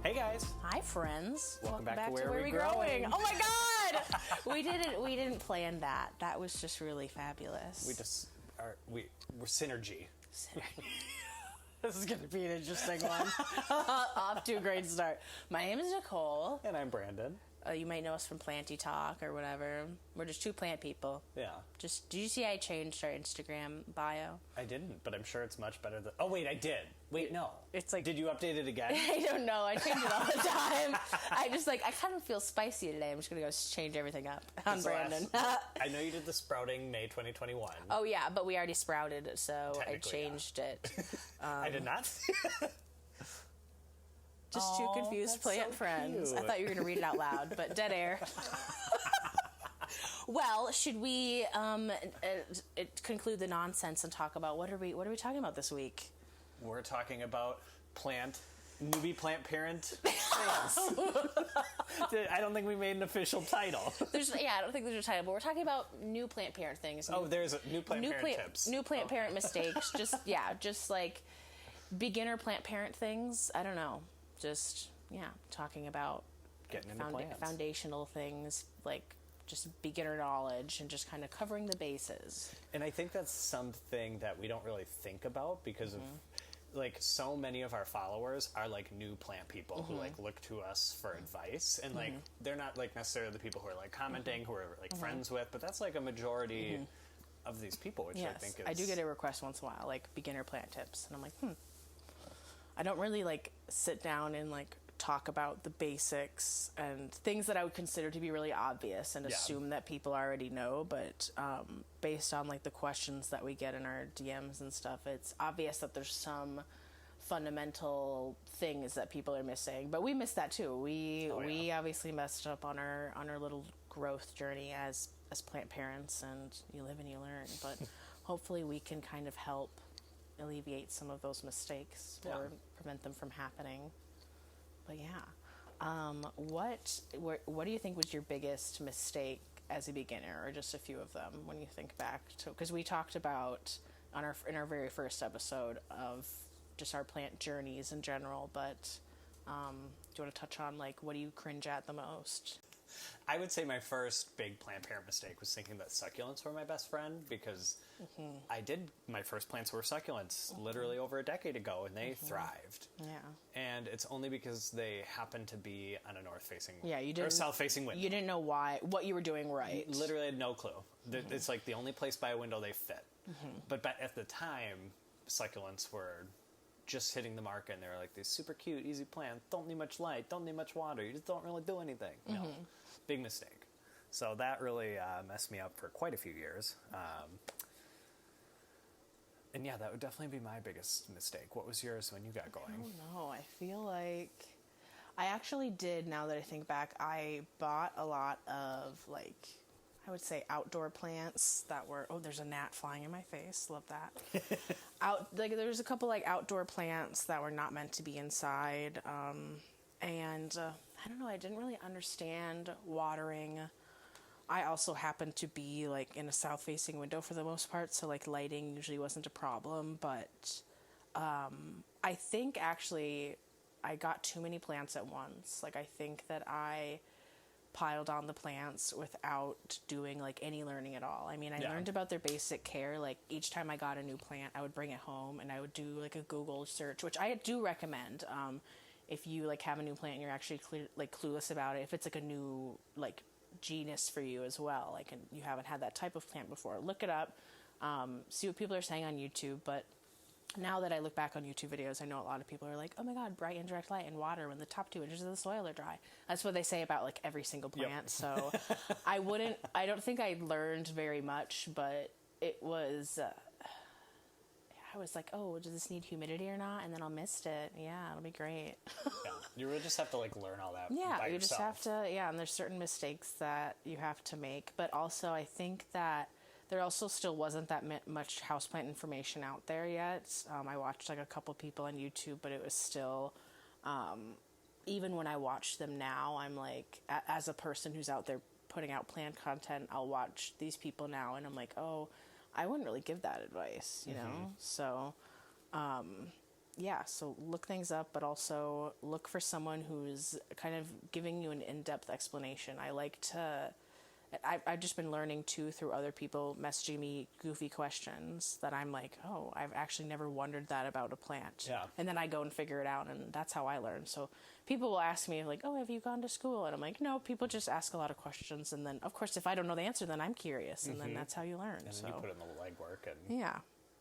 Hey guys. Hi friends. Welcome back to Where Are We Growing? Oh my god! we didn't plan that. That was just really fabulous. We're synergy. This is going to be an interesting one. Off to a great start. My name is Nicole. And I'm Brandon. You might know us from Planty Talk or whatever. We're just two plant people. Yeah. Did you see I changed our Instagram bio? I didn't, but I'm sure it's much better than... Oh, wait, I did. Wait, no. It's like... Did you update it again? I don't know. I change it all the time. I kind of feel spicy today. I'm just going to go change everything up on Brandon. I know you did the sprouting May 2021. Oh, yeah, but we already sprouted, so I changed it. I did not see it. Just two confused plant friends. Cute. I thought you were going to read it out loud, but dead air. Well, should we conclude the nonsense and talk about what are we talking about this week? We're talking about newbie plant parent things. I don't think we made an official title. I don't think there's a title, but we're talking about new plant parent things. There's new plant parent tips. New plant parent mistakes. Just like beginner plant parent things. I don't know. Just, talking about getting into plants. Foundational things, like just beginner knowledge and just kind of covering the bases. And I think that's something that we don't really think about because of, like, so many of our followers are, like, new plant people who, like, look to us for advice. And, like, they're not, like, necessarily the people who are, like, commenting, who are, like, friends with, but that's, like, a majority of these people, which I think is... I do get a request once in a while, like, beginner plant tips. And I'm like, I don't really, like, sit down and, like, talk about the basics and things that I would consider to be really obvious and assume that people already know. But based on, like, the questions that we get in our DMs and stuff, it's obvious that there's some fundamental things that people are missing. But we missed that, too. We obviously messed up on our little growth journey as plant parents, and you live and you learn. But hopefully we can kind of help alleviate some of those mistakes or prevent them from happening. But what do you think was your biggest mistake as a beginner, or just a few of them when you think back to? Because we talked about in our very first episode of just our plant journeys in general. But do you want to touch on, like, what do you cringe at the most? I would say my first big plant parent mistake was thinking that succulents were my best friend, because my first plants were succulents literally over a decade ago, and they thrived. Yeah. And it's only because they happened to be on a north-facing or south-facing window. You didn't know what you were doing right. Literally had no clue. It's like the only place by a window they fit. But at the time, succulents were just hitting the market, and they were like these super cute, easy plants, don't need much light, don't need much water, you just don't really do anything. No. Big mistake. So that really messed me up for quite a few years. And that would definitely be my biggest mistake. What was yours when you got going? I don't know. I feel like I actually did, now that I think back. I bought a lot of, like, I would say outdoor plants that were... Oh, there's a gnat flying in my face. Love that. There was a couple, like, outdoor plants that were not meant to be inside. And I don't know, I didn't really understand watering. I also happened to be, like, in a south-facing window for the most part, so, like, lighting usually wasn't a problem. But I think, actually, I got too many plants at once. Like, I think that I piled on the plants without doing, like, any learning at all. I mean, I learned about their basic care. Like, each time I got a new plant, I would bring it home, and I would do, like, a Google search, which I do recommend. If you, like, have a new plant and you're actually clueless about it, if it's, like, a new, like, genus for you as well, like, and you haven't had that type of plant before, look it up, see what people are saying on YouTube. But now that I look back on YouTube videos, I know a lot of people are like, oh my god, bright indirect light and water when the top 2 inches of the soil are dry. That's what they say about, like, every single plant. Yep. So I don't think I learned very much, but it was... I was like, oh, does this need humidity or not? And then I'll mist it. Yeah, it'll be great. You really just have to, like, learn all that by you yourself. Just have to, and there's certain mistakes that you have to make. But also, I think that there also still wasn't that much houseplant information out there yet. I watched, like, a couple people on YouTube, but it was still, even when I watch them now, I'm like, as a person who's out there putting out plant content, I'll watch these people now, and I'm like, oh, I wouldn't really give that advice, you know? So, so look things up, but also look for someone who's kind of giving you an in-depth explanation. I've just been learning too through other people messaging me goofy questions that I'm like, oh, I've actually never wondered that about a plant. Yeah. And then I go and figure it out, and that's how I learn. So people will ask me like, oh, have you gone to school? And I'm like, no, people just ask a lot of questions. And then, of course, if I don't know the answer, then I'm curious. And then that's how you learn. And so then you put in the legwork. And yeah.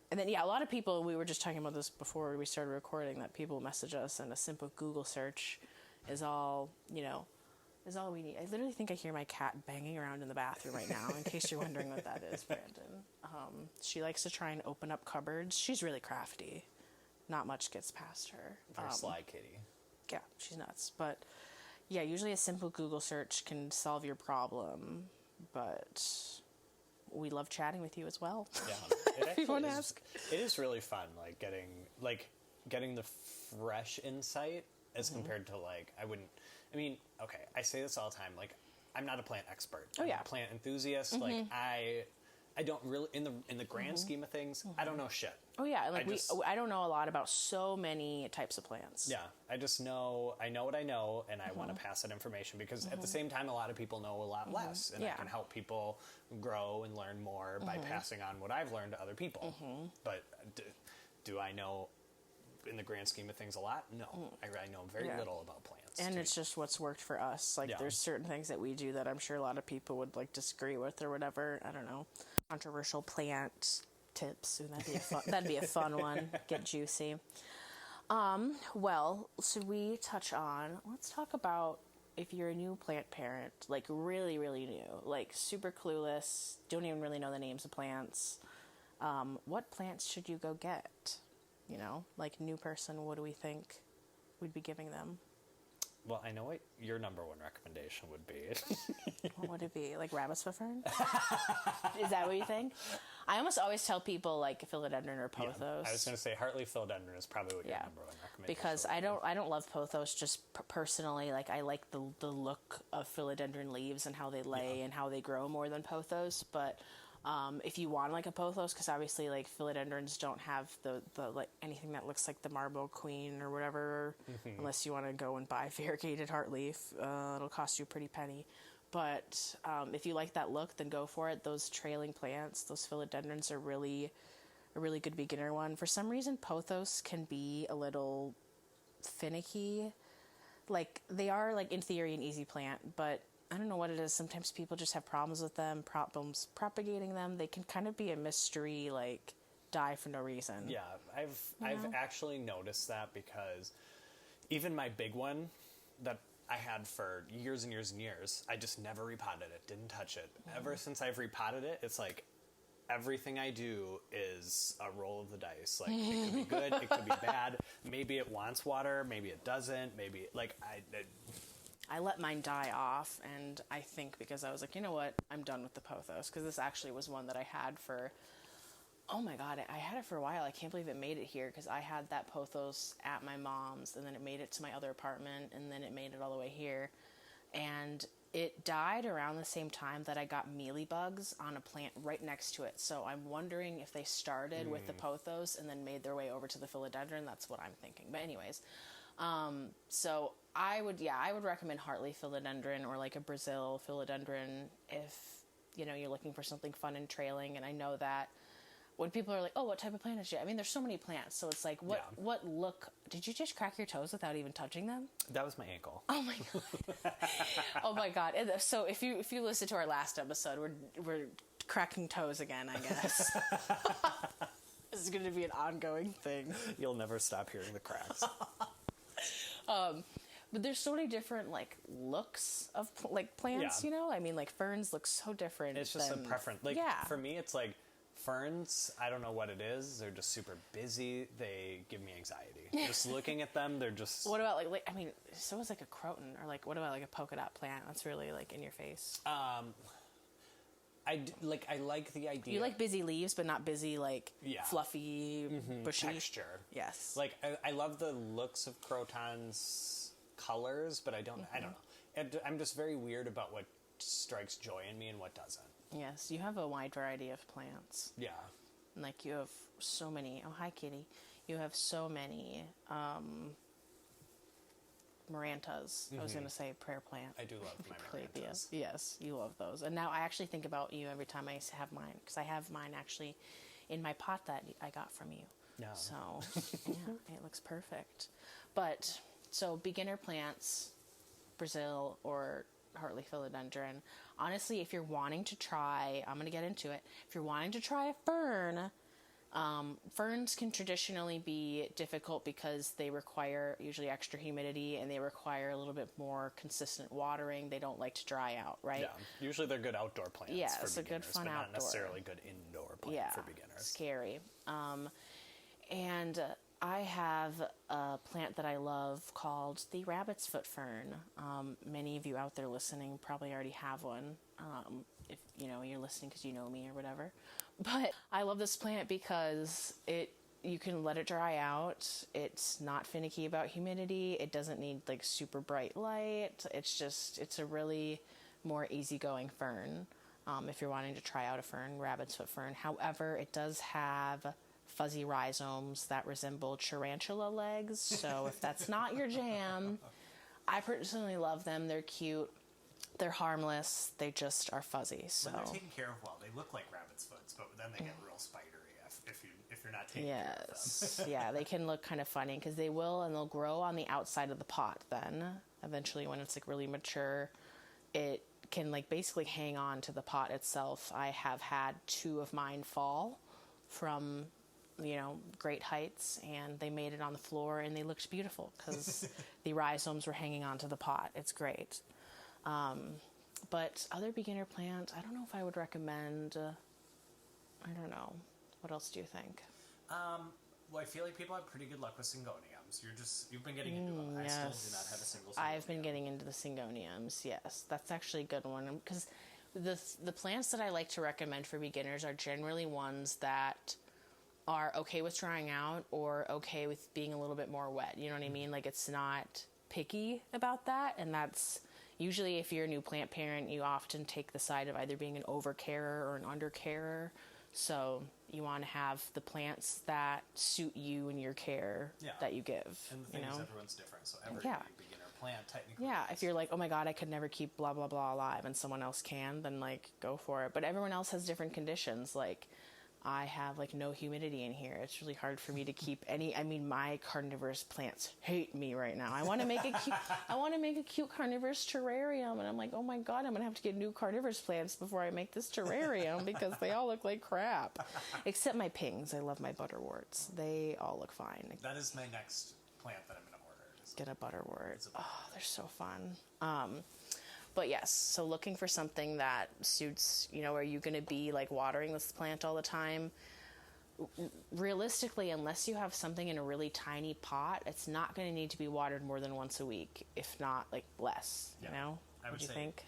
And then, a lot of people, we were just talking about this before we started recording, that people message us, and a simple Google search is all we need. I literally think I hear my cat banging around in the bathroom right now, in case you're wondering what that is, Brandon. She likes to try and open up cupboards. She's really crafty. Not much gets past her. very sly kitty. Yeah, she's nuts. But, yeah, usually a simple Google search can solve your problem. But we love chatting with you as well. Yeah, If you want to ask. It is really fun, getting the fresh insight as compared to I say this all the time. Like, I'm not a plant expert. I'm a plant enthusiast. Like, I don't really in the grand scheme of things. I don't know shit. Oh yeah, I don't know a lot about so many types of plants. Yeah, I know what I know, and I want to pass that information because at the same time, a lot of people know a lot less, and I can help people grow and learn more by passing on what I've learned to other people. But do I know in the grand scheme of things a lot? No, I know very little about plants. And it's just what's worked for us. Like, there's certain things that we do that I'm sure a lot of people would disagree with or whatever. I don't know. Controversial plant tips. Ooh, that'd be a fun one. Get juicy. Well, should we let's talk about if you're a new plant parent, like really, really new, like super clueless, don't even really know the names of plants. What plants should you go get? Like new person, what do we think we'd be giving them? Well, I know what your number one recommendation would be. What would it be? Like rabbit's foot fern? Is that what you think? I almost always tell people like philodendron or pothos. Yeah, I was going to say Hartley philodendron is probably what your number one recommendation because I don't love pothos just personally. Like I like the look of philodendron leaves and how they lay and how they grow more than pothos, but if you want like a pothos, because obviously like philodendrons don't have the like anything that looks like the marble queen or whatever, unless you want to go and buy variegated heartleaf. It'll cost you a pretty penny. But if you like that look, then go for it. Those trailing plants, those philodendrons are a really good beginner one. For some reason, pothos can be a little finicky. Like they are like in theory an easy plant, but I don't know what it is. Sometimes people just have problems with them, problems propagating them. They can kind of be a mystery, like die for no reason. Yeah, I've actually noticed that because even my big one that I had for years and years and years, I just never repotted it, didn't touch it. Ever since I've repotted it, it's like everything I do is a roll of the dice. Like it could be good, it could be bad. Maybe it wants water, maybe it doesn't. Maybe like I let mine die off, and I think because I was like, you know what, I'm done with the pothos, because this actually was one that I had for, oh my god, I had it for a while. I can't believe it made it here, because I had that pothos at my mom's, and then it made it to my other apartment, and then it made it all the way here, and it died around the same time that I got mealybugs on a plant right next to it. So I'm wondering if they started with the pothos and then made their way over to the philodendron. That's what I'm thinking. But anyways, so I would recommend Hartley philodendron or like a Brazil philodendron if, you're looking for something fun and trailing. And I know that when people are like, oh, what type of plant is it? I mean, there's so many plants. So it's like, what look, did you just crack your toes without even touching them? That was my ankle. Oh my God. Oh my God. So if you listen to our last episode, we're cracking toes again, I guess. This is going to be an ongoing thing. You'll never stop hearing the cracks. But there's so many different like looks of like plants, I mean, like ferns look so different. It's just a preference. Like for me, it's like ferns. I don't know what it is. They're just super busy. They give me anxiety. Just looking at them, they're just. What about like I mean, so is like a croton or like what about like a polka dot plant? That's really like in your face. I like the idea. You like busy leaves, but not busy like fluffy, bushy texture. Yes. Like I love the looks of crotons' colors, but I don't know. I'm just very weird about what strikes joy in me and what doesn't. Yes, you have a wide variety of plants. Yeah. Like you have so many. Oh, hi, kitty. You have so many Marantas. I was going to say prayer plant. I do love my Marantas. Yes, you love those. And now I actually think about you every time I have mine, because I have mine actually in my pot that I got from you. No. So, yeah, it looks perfect. But, so beginner plants, Brazil or Heartleaf philodendron. Honestly, if you're wanting to try, I'm going to get into it. If you're wanting to try a fern, ferns can traditionally be difficult because they require usually extra humidity and they require a little bit more consistent watering. They don't like to dry out, right? Yeah, usually they're good outdoor plants for it's a beginners, good fun but not outdoor. necessarily good indoor plant for beginners. Scary. And I have a plant that I love called the rabbit's foot fern. Many of you out there listening probably already have one. If you're listening because you know me or whatever. But I love this plant because you can let it dry out. It's not finicky about humidity. It doesn't need like super bright light. It's a really more easygoing fern. If you're wanting to try out a fern, rabbit's foot fern. However, it does have fuzzy rhizomes that resemble tarantula legs. So if that's not your jam, I personally love them. They're cute. They're harmless. They just are fuzzy. So when they're taken care of well, they look like rabbit's foots, but then they get real spidery if you're not taking care of them. Yeah, they can look kind of funny because they'll grow on the outside of the pot. Then eventually, when it's like really mature, it can like basically hang on to the pot itself. I have had 2 of mine fall from great heights, and they made it on the floor and they looked beautiful because the rhizomes were hanging onto the pot. It's great. But other beginner plants, I don't know if I would recommend. I don't know. What else do you think? Well, I feel like people have pretty good luck with syngoniums. You've been getting into them. I still do not have a single syngonium. I've been getting into the syngoniums. Yes, that's actually a good one because the plants that I like to recommend for beginners are generally ones that are okay with drying out or okay with being a little bit more wet. You know what I mean? Like, it's not picky about that, and that's usually, if you're a new plant parent, you often take the side of either being an overcarer or an undercarer. So you want to have the plants that suit you and your care that you give. And the thing is, everyone's different, so every beginner plant technically. Yeah, if you're like, oh my god, I could never keep blah blah blah alive, and someone else can, then like go for it. But everyone else has different conditions. Like, I have like no humidity in here. It's really hard for me to keep any. I mean, my carnivorous plants hate me right now. I want to make a cute carnivorous terrarium, and I'm like, oh my god, I'm gonna have to get new carnivorous plants before I make this terrarium because they all look like crap. Except my pings. I love my butterworts. They all look fine. That is my next plant that I'm gonna order. Get a butterwort. Oh, they're so fun. But yes, so looking for something that suits, are you going to be like watering this plant all the time? Realistically, unless you have something in a really tiny pot, it's not going to need to be watered more than once a week, if not like less, I would you say think?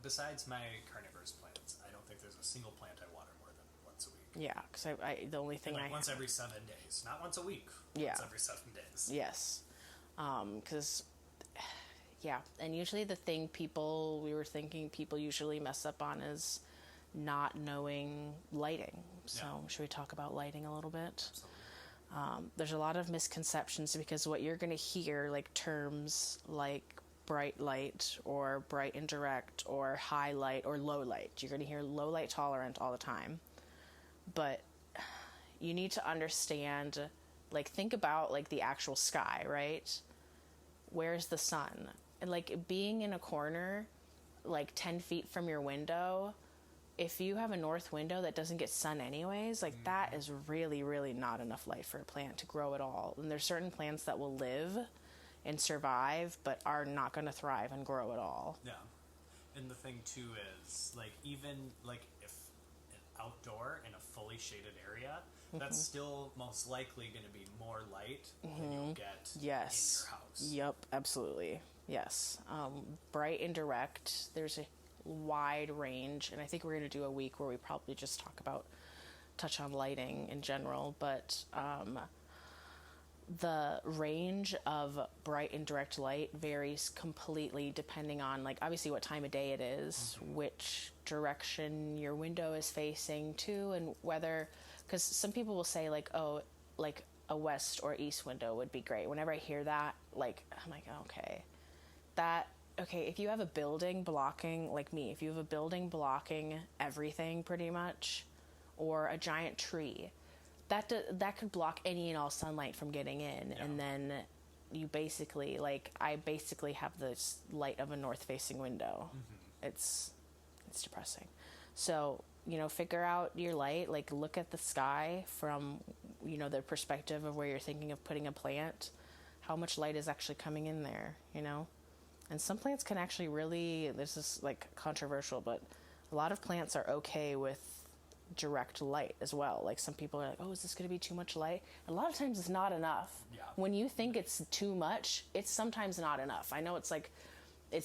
Besides my carnivorous plants, I don't think there's a single plant I water more than once a week. Yeah, because the only thing once every 7 days, not once a week. Yeah. Once every 7 days. Yes. Because... yeah, and usually the thing people usually mess up on is not knowing lighting. So should we talk about lighting a little bit? Absolutely. There's a lot of misconceptions because what you're going to hear, like terms like bright light or bright indirect or high light or low light. You're going to hear low light tolerant all the time. But you need to understand, like, think about like the actual sky, right? Where's the sun? And like being in a corner, like 10 feet from your window, if you have a north window that doesn't get sun anyways, like that is really, really not enough light for a plant to grow at all. And there's certain plants that will live and survive, but are not going to thrive and grow at all. Yeah. And the thing too is, like, even like if an outdoor in a fully shaded area, that's still most likely going to be more light than you'll get in your house. Yep, absolutely. Yes. Bright and direct, there's a wide range, and I think we're going to do a week where we probably just touch on lighting in general, but the range of bright and direct light varies completely depending on, like, obviously what time of day it is, which direction your window is facing to, and whether, because some people will say like, oh, like a west or east window would be great. Whenever I hear that, like, I'm like, okay, if you have a building blocking, like me, if you have a building blocking everything pretty much, or a giant tree, that could block any and all sunlight from getting in. And then you basically, like, I basically have the light of a north-facing window. It's depressing. So, figure out your light, like, look at the sky from, the perspective of where you're thinking of putting a plant. How much light is actually coming in there, And some plants can actually really, this is, like, controversial, but a lot of plants are okay with direct light as well. Like, some people are like, oh, is this going to be too much light? A lot of times it's not enough. Yeah. When you think it's too much, it's sometimes not enough. I know it's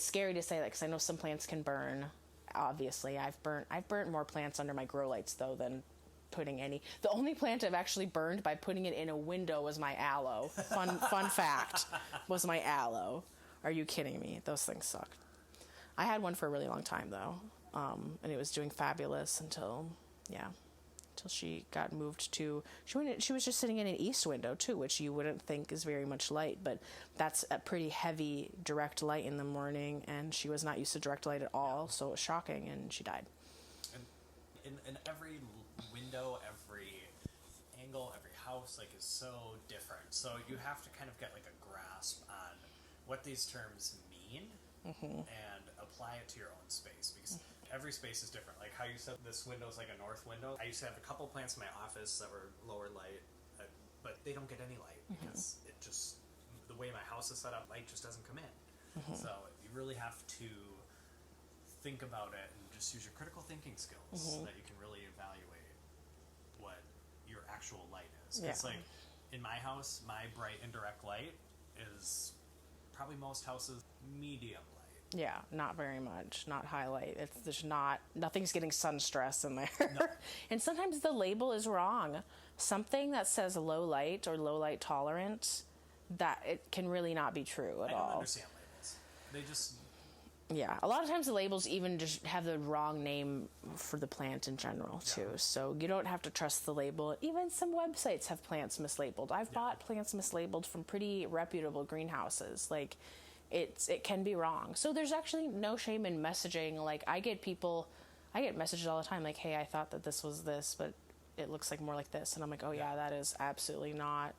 scary to say that, because I know some plants can burn. Obviously, I've burnt more plants under my grow lights though than putting any. The only plant I've actually burned by putting it in a window was my aloe. Fun fact, was my aloe. Are you kidding me? Those things sucked. I had one for a really long time though, and it was doing fabulous until she got moved to. She was just sitting in an east window too, which you wouldn't think is very much light, but that's a pretty heavy direct light in the morning, and she was not used to direct light at all, so it was shocking, and she died. And in every window, every angle, every house, like, is so different. So you have to kind of get, like, a grasp on what these terms mean and apply it to your own space, because every space is different. Like how you said this window's like a north window. I used to have a couple plants in my office that were lower light, but they don't get any light because it just, the way my house is set up, light just doesn't come in. So you really have to think about it and just use your critical thinking skills so that you can really evaluate what your actual light is. It's like in my house, my bright indirect light is probably most houses medium light. Yeah, not very much, not highlight. There's nothing's getting sun stress in there. No. And sometimes the label is wrong. Something that says low light or low light tolerant, that it can really not be true at all. I don't understand labels. They just... Yeah, a lot of times the labels even just have the wrong name for the plant in general too. So you don't have to trust the label. Even some websites have plants mislabeled. I've bought plants mislabeled from pretty reputable greenhouses. Like, it can be wrong. So there's actually no shame in messaging. Like, I get messages all the time like, hey, I thought that this was this, but it looks like more like this. And I'm like, oh yeah, that is absolutely not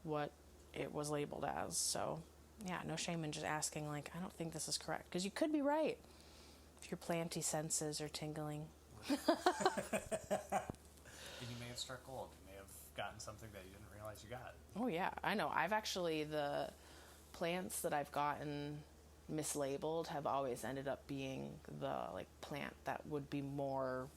what it was labeled as. So yeah, no shame in just asking, like, I don't think this is correct. Because you could be right if your planty senses are tingling. And you may have struck gold. You may have gotten something that you didn't realize you got. Oh yeah, I know. I've actually, the plants that I've gotten mislabeled have always ended up being the, like, plant that would be more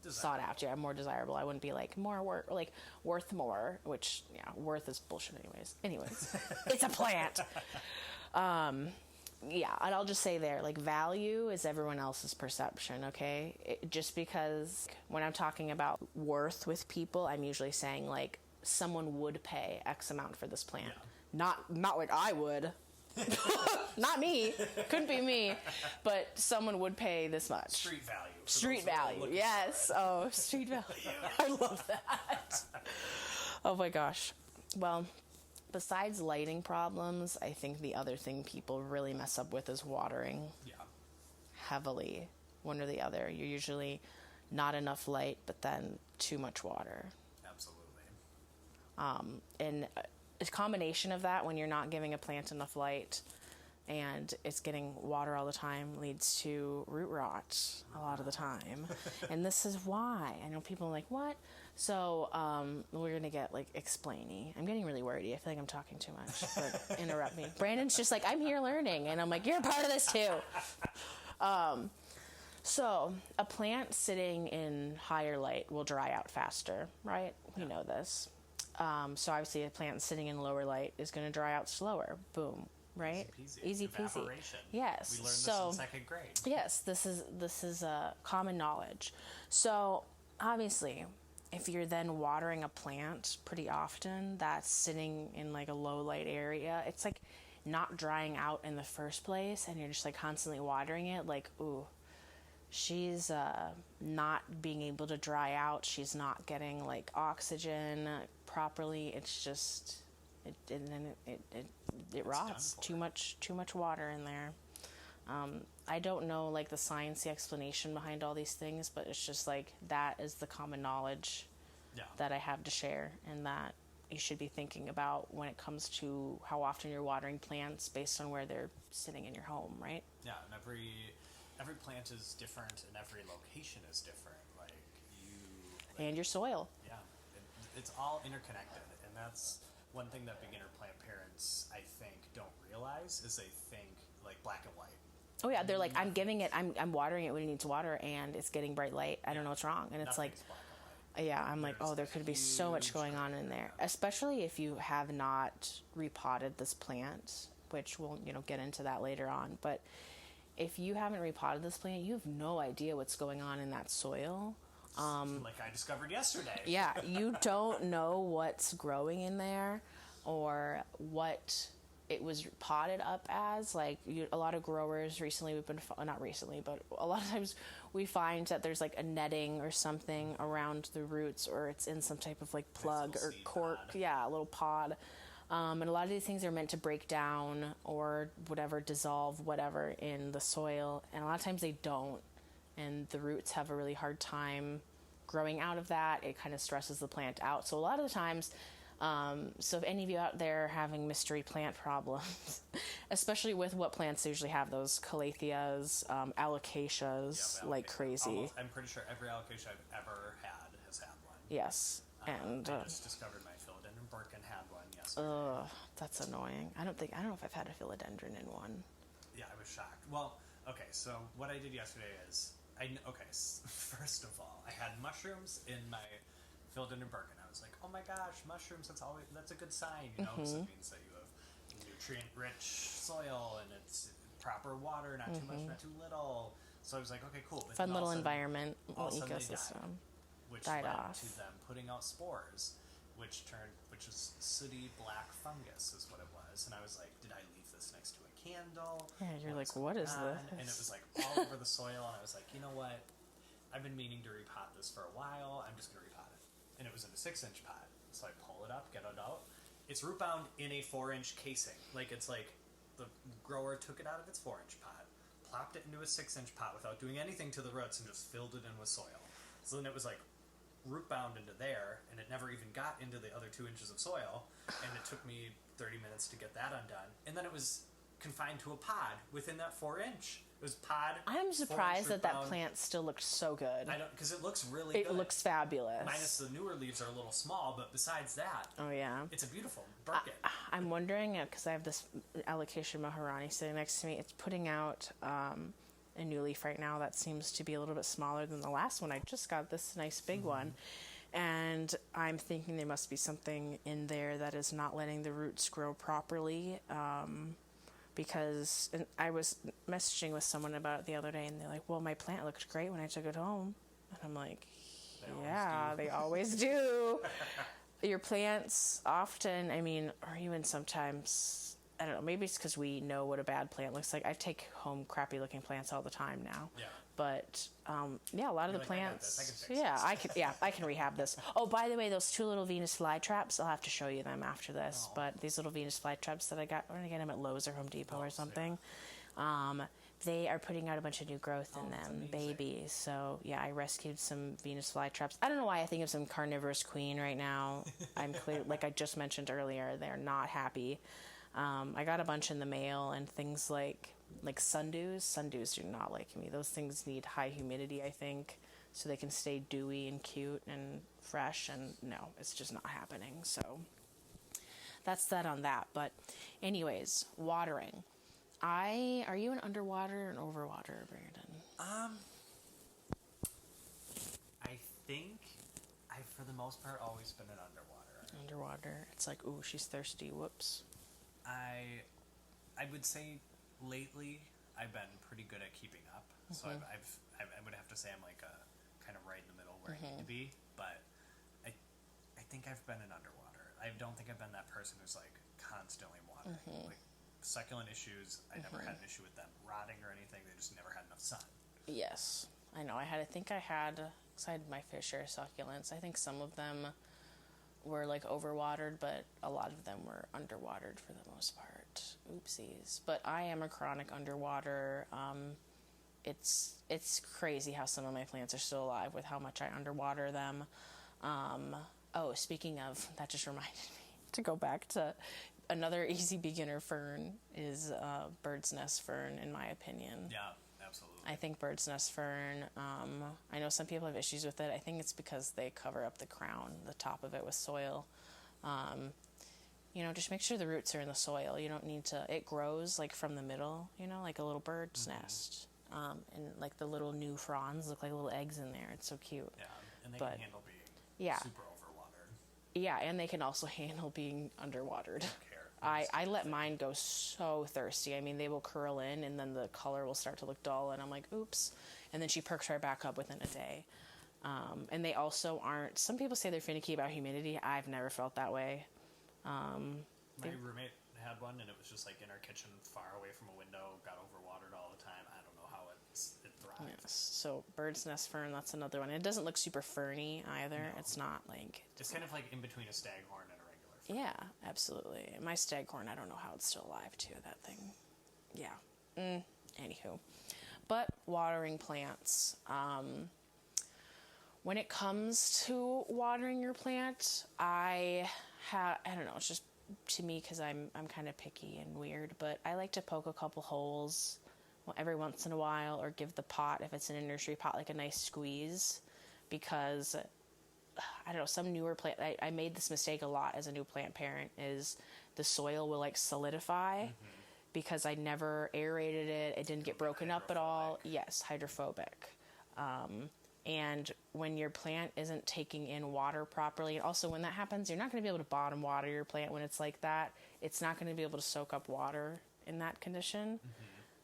sought after, more desirable. I wouldn't be like more worth, like worth more, which worth is bullshit anyways. It's a plant. Yeah, and I'll just say there, like, value is everyone else's perception, okay? Just because when I'm talking about worth with people, I'm usually saying, like, someone would pay X amount for this plant. Yeah. Not like I would. Not me. Couldn't be me. But someone would pay this much. Street value. Street value, yes. Oh, street value. I love that. Oh my gosh. Well, besides lighting problems, I think the other thing people really mess up with is watering. Yeah. Heavily. One or the other. You're usually not enough light, but then too much water. Absolutely. And a combination of that, when you're not giving a plant enough light and it's getting water all the time, leads to root rot a lot of the time. And this is why. I know people are like, what? So we're going to get, like, explainy. I'm getting really wordy. I feel like I'm talking too much, but interrupt me. Brandon's just like, I'm here learning. And I'm like, you're a part of this too. So a plant sitting in higher light will dry out faster, right? We know this. So obviously a plant sitting in lower light is going to dry out slower. Boom. Right? Easy peasy. Evaporation. Yes. We learned this in second grade. Yes, this is common knowledge. So obviously, if you're then watering a plant pretty often that's sitting in, like, a low light area, it's like not drying out in the first place, and you're just, like, constantly watering it. Like, ooh, she's not being able to dry out. She's not getting, like, oxygen properly, it's just it rots. Too much water in there. I don't know like the sciencey explanation behind all these things, but it's just like that is the common knowledge that I have to share, and that you should be thinking about when it comes to how often you're watering plants based on where they're sitting in your home, right? Yeah, and every plant is different, and every location is different. And your soil. Yeah, it's all interconnected, and that's one thing that beginner plant parents, I think, don't realize is they think like black and white. Oh yeah, they're like, I'm watering it when it needs water, and it's getting bright light. I don't know what's wrong, and it's like, yeah, I'm like, oh, there could be so much going on in there, especially if you have not repotted this plant, which we'll get into that later on. But if you haven't repotted this plant, you have no idea what's going on in that soil. Like I discovered yesterday. Yeah, you don't know what's growing in there or what it was potted up as. Like a lot of growers recently, not recently, but a lot of times we find that there's like a netting or something around the roots, or it's in some type of like plug or cork. Pod. Yeah, a little pod. And a lot of these things are meant to break down or whatever, dissolve whatever in the soil. And a lot of times they don't. And the roots have a really hard time growing out of that. It kind of stresses the plant out. So a lot of the times, so if any of you out there are having mystery plant problems, especially with what plants usually have, those calatheas, alocasias, like crazy. I'm pretty sure every alocasia I've ever had has had one. Yes. And I just discovered my philodendron Birkin had one yesterday. That's annoying. I don't know if I've had a philodendron in one. Yeah, I was shocked. Well, okay, so what I did yesterday is, first of all, I had mushrooms in my philodendron Birkin. I was like, oh my gosh, mushrooms, that's a good sign, because it means that you have nutrient-rich soil and it's proper water, not too much, not too little. So I was like, okay, cool. But fun little environment, little ecosystem. Which led to them putting out spores, which was sooty black fungus is what it was. And I was like, did I leave this next to a candle? Yeah, you're like, what is this? And it was like all over the soil, and I was like, you know what? I've been meaning to repot this for a while. I'm just going to repot it. And it was in a 6-inch pot. So I pull it up, get it out. It's root bound in a 4-inch casing. Like, it's like the grower took it out of its 4-inch pot, plopped it into a 6-inch pot without doing anything to the roots, and just filled it in with soil. So then it was like root bound into there, and it never even got into the other 2 inches of soil. And it took me 30 minutes to get that undone. And then it was confined to a pod within that 4-inch. It was pod. I'm surprised that plant still looked so good. I don't, because it looks really good. It looks fabulous. Minus the newer leaves are a little small, but besides that, oh yeah, it's a beautiful Birkin. I'm wondering, because I have this Alocasia Maharani sitting next to me. It's putting out a new leaf right now that seems to be a little bit smaller than the last one. I just got this nice big one. And I'm thinking there must be something in there that is not letting the roots grow properly. Because I was messaging with someone about it the other day, and they're like, well, my plant looked great when I took it home. And I'm like, they always do. Your plants often, or even sometimes, I don't know, maybe it's because we know what a bad plant looks like. I take home crappy looking plants all the time now. Yeah. But a lot of the plants. I can rehab this. Oh, by the way, those 2 little Venus flytraps, I'll have to show you them after this. But these little Venus flytraps that I got, I'm gonna get them at Lowe's or Home Depot or something. They are putting out a bunch of new growth in them, babies. So yeah, I rescued some Venus flytraps. I don't know why I think of some carnivorous queen right now. I'm clear, like I just mentioned earlier, they're not happy. I got a bunch in the mail, and things like sundews. Sundews do not like me. Those things need high humidity, I think, so they can stay dewy and cute and fresh, and no, it's just not happening. So that's that on that. But anyways, watering. Are you an underwater or an overwater, Brandon? I think I've, for the most part, always been an underwater. Underwater. It's like, ooh, she's thirsty. Whoops. I would say lately I've been pretty good at keeping up. So I would have to say I'm like kind of right in the middle where I need to be. But I think I've been an underwater. I don't think I've been that person who's like constantly watering. Like succulent issues, I never had an issue with them rotting or anything. They just never had enough sun. Yes, I know. I had my fair share of succulents. I think some of them were like overwatered, but a lot of them were underwatered for the most part. Oopsies. But I am a chronic underwater. It's crazy how some of my plants are still alive with how much I underwater them. Speaking of, that just reminded me to go back to another easy beginner fern is bird's nest fern, in my opinion. Yeah, absolutely. I think bird's nest fern, I know some people have issues with it. I think it's because they cover up the crown, the top of it with soil. Just make sure the roots are in the soil. You don't need to, it grows like from the middle, like a little bird's nest. And like the little new fronds look like little eggs in there. It's so cute. Yeah, and they can handle being super overwatered. Yeah, and they can also handle being underwatered. I let mine go so thirsty. I mean, they will curl in and then the color will start to look dull and I'm like, oops. And then she perks right back up within a day. And they also aren't, some people say they're finicky about humidity. I've never felt that way. My roommate had one and it was just like in our kitchen far away from a window, got overwatered all the time. I don't know how it thrives. Yes. So bird's nest fern, that's another one. It doesn't look super ferny either. No. It's not like... It's kind of like in between a staghorn and a regular fern. Yeah, absolutely. My staghorn, I don't know how it's still alive too, that thing. Yeah. Anywho. But watering plants. When it comes to watering your plant, I don't know, it's just to me because I'm kind of picky and weird, but I like to poke a couple holes every once in a while or give the pot, if it's in a nursery pot, like a nice squeeze because I don't know, some newer plant, I made this mistake a lot as a new plant parent, is the soil will like solidify because I never aerated it. It didn't get broken up at all. Yes, hydrophobic. And when your plant isn't taking in water properly, and also when that happens, you're not going to be able to bottom water your plant when it's like that. It's not going to be able to soak up water in that condition.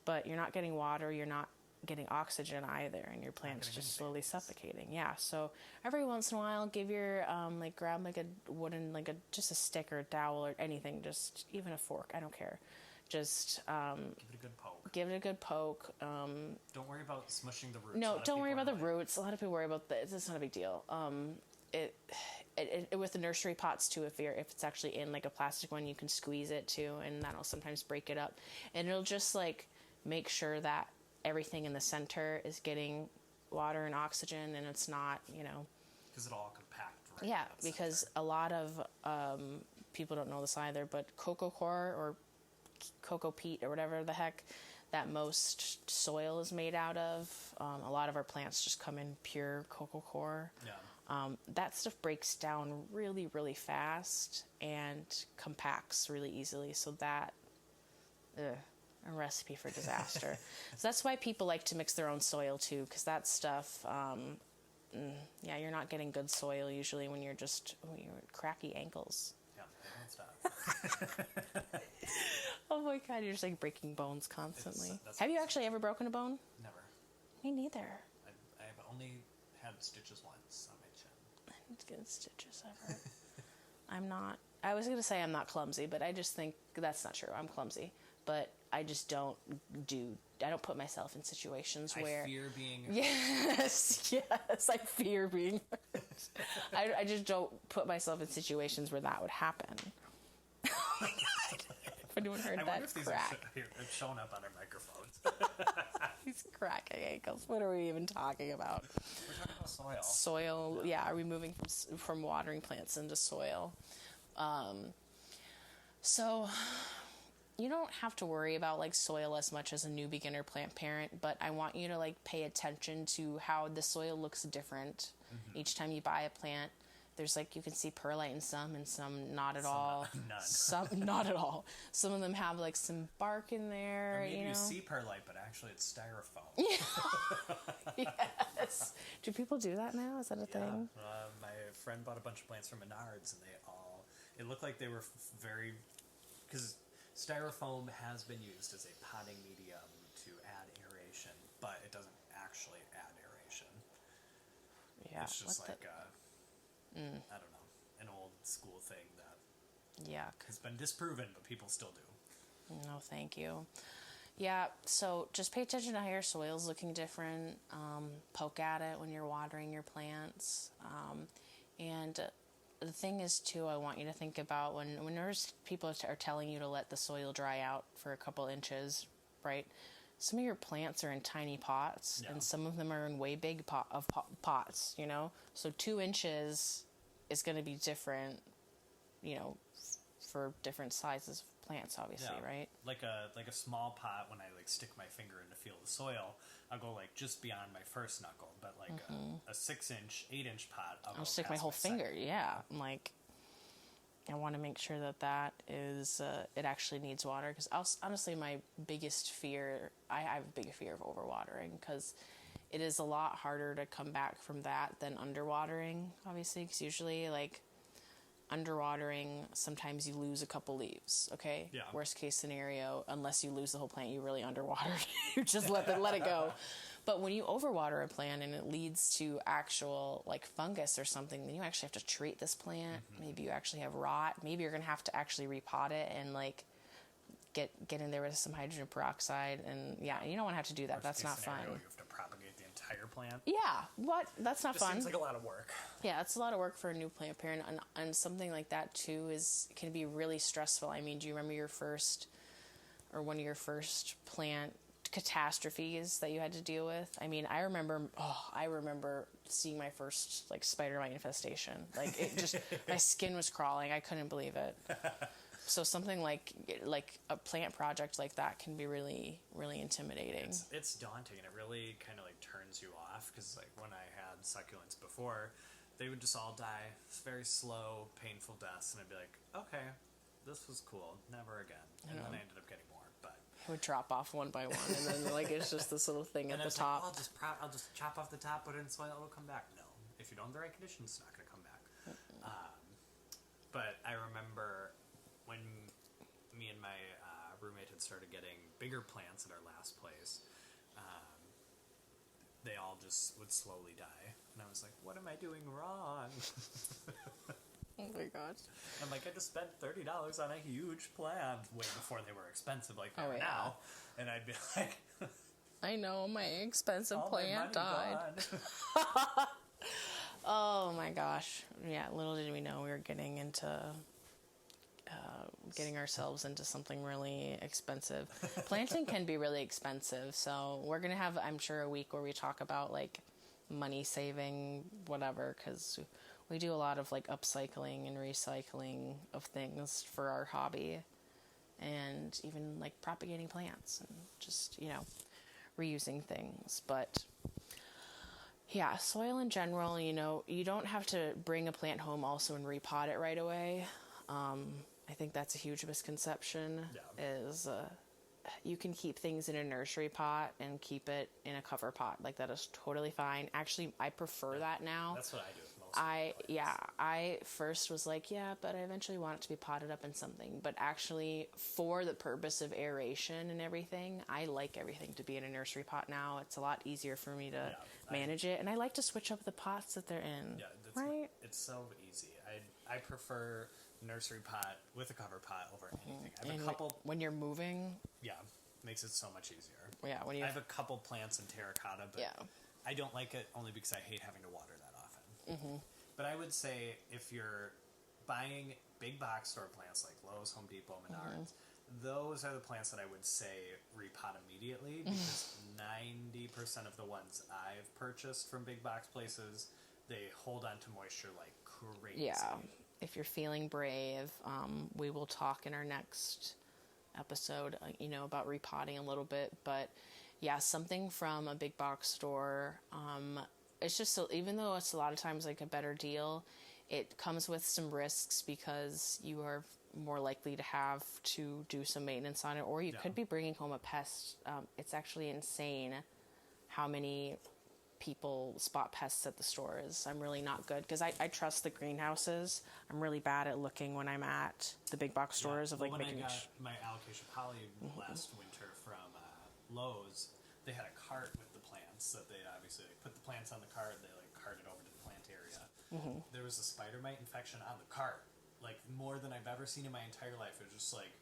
But you're not getting water, you're not getting oxygen either, and your plant's just slowly suffocating. Yeah, so every once in a while, give your, grab like a wooden, just a stick or a dowel or anything, just even a fork, I don't care. Just give it a good poke. Don't worry about smushing the roots. No, don't worry about the roots. A lot of people worry about that. It's not a big deal. It with the nursery pots too. If it's actually in like a plastic one, you can squeeze it too, and that'll sometimes break it up. And it'll just like make sure that everything in the center is getting water and oxygen, and it's not, because it'll all compact. Right, yeah, because a lot of people don't know this either, but cocoa coir or cocoa peat or whatever the heck that most soil is made out of. A lot of our plants just come in pure cocoa coir. Yeah. That stuff breaks down really, really fast and compacts really easily. So that, a recipe for disaster. So that's why people like to mix their own soil too, because that stuff, you're not getting good soil usually when you're cracky ankles. Yeah, don't stop. Oh my God, you're just like breaking bones constantly. Have you actually ever broken a bone? Never. Me neither. I've only had stitches once on my chin. I didn't get stitches ever. I was going to say I'm not clumsy, but I just think that's not true. I'm clumsy. But I just I don't put myself in situations where... I fear being hurt. Yes, I fear being hurt. I just don't put myself in situations where that would happen. Oh my God. If anyone heard that wonder if these crack. are showing up on our microphones. He's cracking ankles. What are we even talking about? We're talking about soil. Soil, yeah. Are we moving from watering plants into soil? So you don't have to worry about like soil as much as a new beginner plant parent, but I want you to like pay attention to how the soil looks different each time you buy a plant. There's like, you can see perlite in some and some not at all. None. Some not at all. Some of them have like some bark in there. Or maybe you see perlite, but actually it's styrofoam. Yes. Do people do that now? Is that a thing? My friend bought a bunch of plants from Menards, and it looked like they were because styrofoam has been used as a potting medium to add aeration, but it doesn't actually add aeration. Yeah. It's just I don't know, an old school thing that has been disproven, but people still do. No, thank you. Yeah, so just pay attention to how your soil's looking different. Poke at it when you're watering your plants. And the thing is too, I want you to think about when there's people are telling you to let the soil dry out for a couple inches, right? Some of your plants are in tiny pots, and some of them are in way big pots, you know? So 2 inches is going to be different, you know, for different sizes of plants, obviously, right? Like a small pot, when I like stick my finger in to feel the soil, I'll go like just beyond my first knuckle. But like a 6-inch, 8-inch pot, I'll stick my whole finger. Second. Yeah, I'm like, I want to make sure that is it actually needs water, because honestly, my biggest fear, I have a big fear of overwatering, because it is a lot harder to come back from that than underwatering, obviously, because usually like underwatering, sometimes you lose a couple leaves, okay? Yeah. Worst case scenario, unless you lose the whole plant, you really underwatered. You just let it go. But when you overwater a plant and it leads to actual like fungus or something, then you actually have to treat this plant. Maybe you actually have rot. Maybe you're going to have to actually repot it and like get in there with some hydrogen peroxide. And yeah, you don't want to have to do that. That's not fun. You have to propagate the entire plant. Yeah, what? That's not fun. Seems like a lot of work. Yeah, it's a lot of work for a new plant parent, and something like that too can be really stressful. I mean, do you remember one of your first plant catastrophes that you had to deal with? I mean, I remember seeing my first like spider mite infestation. Like it just, my skin was crawling. I couldn't believe it. So something like a plant project like that can be really, really intimidating. It's daunting, and it really kind of like turns you off, because like when I had succulents before, they would just all die very slow, painful deaths, and I'd be like, okay, this was cool, never again. And then I ended up getting more, but it would drop off one by one, and then like it's just this little thing at the top. Like, I'll just chop off the top, put it in soil, it'll come back. No, if you don't have the right conditions, it's not going to come back. But I remember when me and my roommate had started getting bigger plants at our last place, they all just would slowly die. And I was like, what am I doing wrong? Oh my gosh. I'm like, I just spent $30 on a huge plant way before they were expensive like they are yeah. now. And I'd be like, I know, my expensive all plant my money died. gone. Oh my gosh. Yeah, little did we know we were getting ourselves into something really expensive. Planting can be really expensive, so we're going to have, I'm sure, a week where we talk about like money saving, whatever, because we do a lot of like upcycling and recycling of things for our hobby, and even like propagating plants and just, you know, reusing things. But yeah, soil in general, you know, you don't have to bring a plant home also and repot it right away. I think that's a huge misconception. Is you can keep things in a nursery pot and keep it in a cover pot. Like, that is totally fine. Actually, I prefer that now. That's what I do with most I first was like, yeah, but I eventually want it to be potted up in something. But actually, for the purpose of aeration and everything, I like everything to be in a nursery pot now. It's a lot easier for me to manage it. And I like to switch up the pots that they're in. Yeah, right? It's so easy. I prefer nursery pot with a cover pot over anything. I have a couple. When you're moving, makes it so much easier. Yeah, I have a couple plants in terracotta, but I don't like it only because I hate having to water that often. But I would say if you're buying big box store plants like Lowe's, Home Depot, Menards, those are the plants that I would say repot immediately, because 90% of the ones I've purchased from big box places, they hold on to moisture like crazy. Yeah. If you're feeling brave, we will talk in our next episode, you know, about repotting a little bit. But yeah, something from a big box store, it's just, even though it's a lot of times like a better deal, it comes with some risks, because you are more likely to have to do some maintenance on it, or you could be bringing home a pest. It's actually insane how many people spot pests at the stores. I'm really not good, because I trust the greenhouses. I'm really bad at looking when I'm at the big box stores of like making. When I got my alocasia poly last winter from Lowe's, they had a cart with the plants that they obviously put the plants on the cart. They like carted over to the plant area. There was a spider mite infection on the cart, like more than I've ever seen in my entire life. It was just like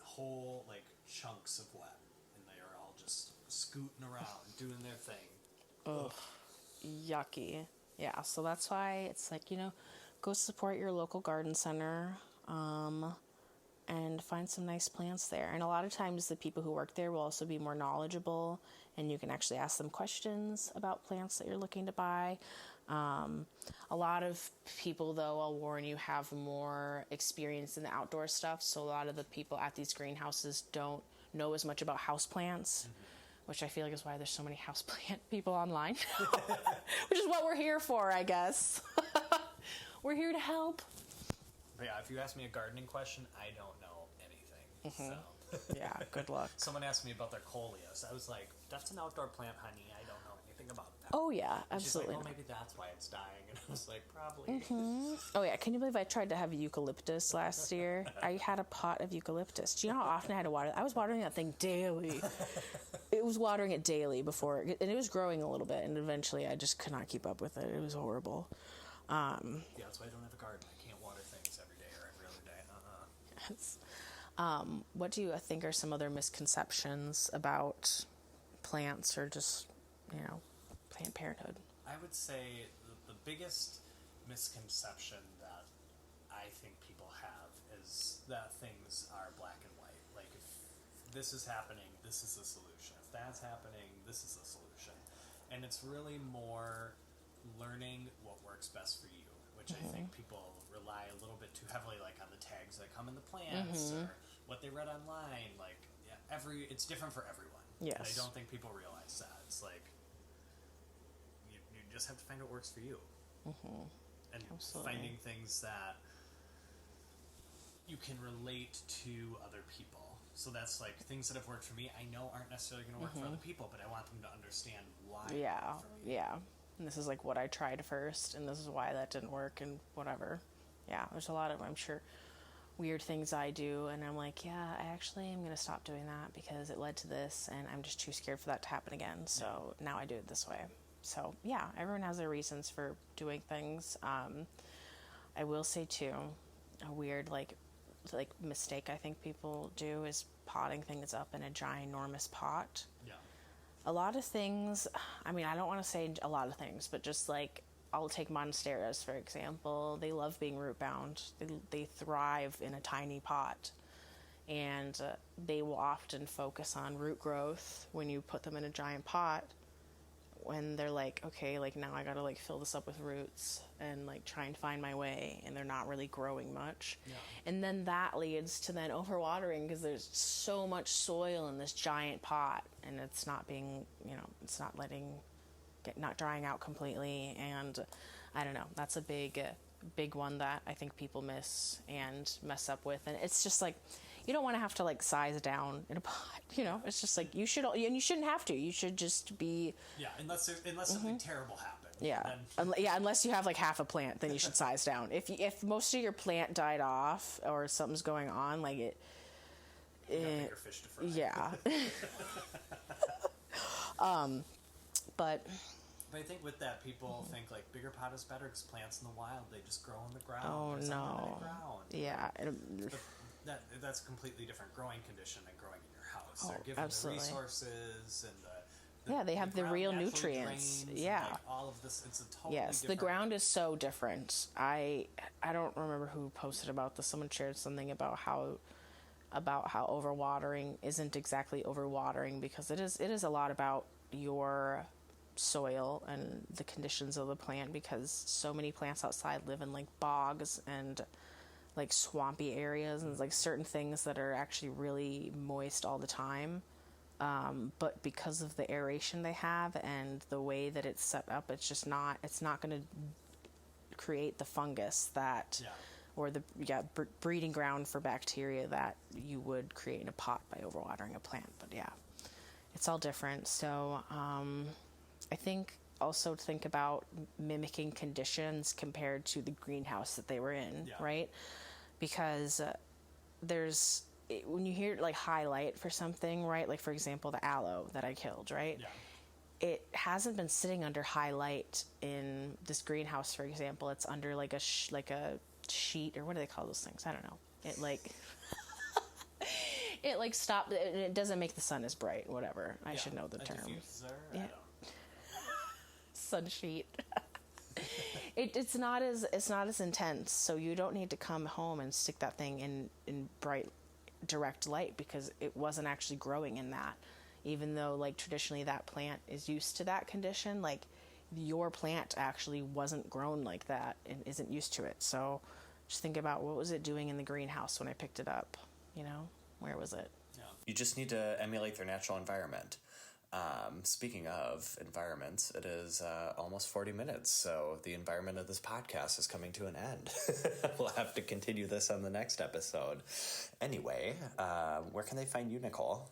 whole like chunks of web, and they are all just scooting around doing their thing. Ugh, yucky. Yeah, so that's why it's like, you know, go support your local garden center, and find some nice plants there. And a lot of times the people who work there will also be more knowledgeable, and you can actually ask them questions about plants that you're looking to buy. A lot of people, though, I'll warn you, have more experience in the outdoor stuff. So a lot of the people at these greenhouses don't know as much about houseplants, which I feel like is why there's so many houseplant people online, which is what we're here for, I guess. We're here to help. But yeah, if you ask me a gardening question, I don't know anything. So. Yeah, good luck. Someone asked me about their coleus. I was like, that's an outdoor plant, honey. I don't know anything about that. Oh, yeah, And she's like, absolutely. well, maybe that's why it's dying. And I was like, probably. Oh, yeah. Can you believe I tried to have eucalyptus last year? I had a pot of eucalyptus. Do you know how often I had to water it? I was watering that thing daily. It was watering it daily before, and it was growing a little bit, and eventually I just could not keep up with it. It was horrible. Yeah, that's why I don't have a garden. I can't water things every day or every other day. Yes. What do you think are some other misconceptions about plants or just, Planned Parenthood? I would say the biggest misconception that I think people have is that things are black and white. Like, if this is happening, this is the solution. If that's happening, this is the solution. And it's really more learning what works best for you, which I think people rely a little bit too heavily, like, on the tags that come in the plants or what they read online. Like, yeah, it's different for everyone. Yes. And I don't think people realize that. It's like, you just have to find what works for you. And Absolutely. finding things that you can relate to other people. So that's like things that have worked for me, I know aren't necessarily going to work for other people, but I want them to understand why it Yeah, worked for me. yeah. And this is like what I tried first, and this is why that didn't work, and whatever. Yeah, there's a lot of, I'm sure, weird things I do, and I'm like, yeah, I actually am going to stop doing that because it led to this, and I'm just too scared for that to happen again, so now I do it this way. So, yeah, everyone has their reasons for doing things. I will say, too, a weird, like mistake I think people do is potting things up in a ginormous pot. Yeah. A lot of things, I mean, I don't want to say a lot of things, but just like, I'll take monsteras, for example. They love being root bound. They thrive in a tiny pot. And they will often focus on root growth when you put them in a giant pot. When they're like, okay, like now I gotta like fill this up with roots and like try and find my way, and they're not really growing much. Yeah. And then that leads to then overwatering because there's so much soil in this giant pot, and it's not being, it's not not drying out completely. And I don't know, that's a big one that I think people miss and mess up with. And it's just like, you don't want to have to like size down in a pot, it's just like you shouldn't have to. You should just be, unless something terrible happened. yeah, Then... unless you have like half a plant, then you should size down. If most of your plant died off or something's going on, like you got bigger fish to fry. yeah. But I think with that, people think like bigger pot is better because plants in the wild, they just grow on the ground. Oh, There's no. something in the ground. Yeah. But that's a completely different growing condition than growing in your house. Oh, They're given absolutely. the resources and Yeah, they have the ground real naturally nutrients. drains, Yeah. and, like, all of this, it's a totally Yes, different... the ground is so different. I don't remember who posted about this. Someone shared something about how overwatering isn't exactly overwatering, because it is a lot about your soil and the conditions of the plant, because so many plants outside live in like bogs and like swampy areas, and like certain things that are actually really moist all the time. But because of the aeration they have and the way that it's set up, it's not going to create the fungus that, or the breeding ground for bacteria that you would create in a pot by overwatering a plant. But yeah, it's all different. So, I think also think about mimicking conditions compared to the greenhouse that they were in, right? Because when you hear like highlight for something, right? Like for example, the aloe that I killed, right? Yeah. It hasn't been sitting under highlight in this greenhouse, for example. It's under like a sheet, or what do they call those things? I don't know. It like it like stopped. It doesn't make the sun as bright. Whatever. I should know the term. Diffuser? Yeah. I don't. Sun sheet. It's not as intense, so you don't need to come home and stick that thing in bright direct light, because it wasn't actually growing in that. Even though like traditionally that plant is used to that condition, like your plant actually wasn't grown like that and isn't used to it. So just think about, what was it doing in the greenhouse when I picked it up? You know, where was it? Yeah. You just need to emulate their natural environment. Speaking of environments, it is almost 40 minutes, so the environment of this podcast is coming to an end. We'll have to continue this on the next episode. Anyway, where can they find you, Nicole?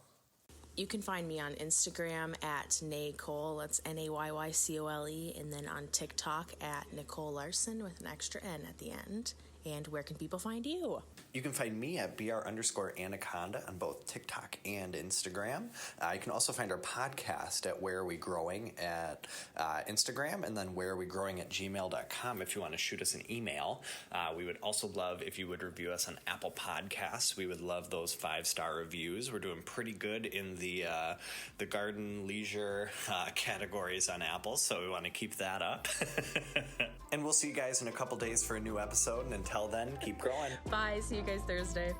You can find me on Instagram at Nicole, that's Nayyycole, and then on TikTok at Nicole Larson with an extra N at the end. And where can people find you? You can find me at BR_Anaconda on both TikTok and Instagram. You can also find our podcast at Where Are We Growing at Instagram, and then Where Are We Growing at gmail.com if you want to shoot us an email. We would also love if you would review us on Apple Podcasts. We would love those 5-star reviews. We're doing pretty good in the garden leisure categories on Apple, so we want to keep that up. And we'll see you guys in a couple days for a new episode, and until then, keep growing. Bye. See you guys Thursday.